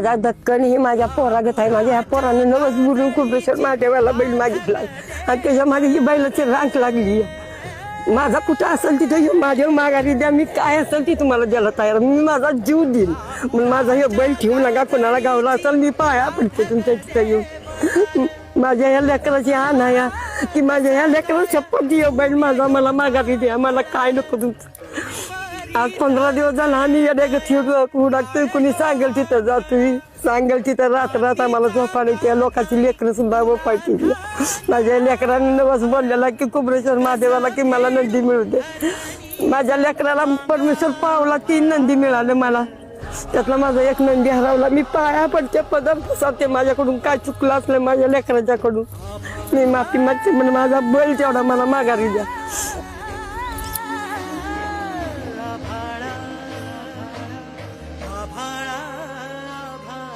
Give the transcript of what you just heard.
माझा दक्कन ही माझ्या पोरागत आहे. माझ्या ह्या पोरानं नवस बुरून कुबेश्वर महादेवाला बैल मागितला आणि त्याच्या मागे ही बैलाची रांक लागली. माझा कुठं असेल तिथं हे महादेव माघारी द्या. मी काय असेल ती तुम्हाला द्यायला तयार. मी माझा जीव देईन. मग माझा हे बैल ठेवू नका. कोणाला गावला असेल मी पाया पडते तुमच्या तिथं येऊन. माझ्या ह्या लेकराची हा नाही की माझ्या ह्या लेकराला शपथ दियो बैल माझा मला माघारी द्या. मला काय नको तुमचं. आज 15 दिवस झाला आम्ही येड्यागत उडाकतोय. कुणी सांगेल तिथं जातोय. सांगेल तिथं रात्र आम्हाला झोपाने त्या लोकांची लेकरं सुद्धा पाहिजे. माझ्या लेकरांनी नवस बोललेला की कुबरेश्वर महादेवाला की मला नंदी मिळू दे. माझ्या लेकराला परमेश्वर पावला 3 नंदी मिळाले मला. त्यातला माझा एक नंदी हरवला. मी पाया पडते पदार्थ साधते. माझ्याकडून काय चुकलं असलं माझ्या लेकराच्याकडून मी माफी मागते. म्हणून माझा बैल तेवढा मला माघारी द्या.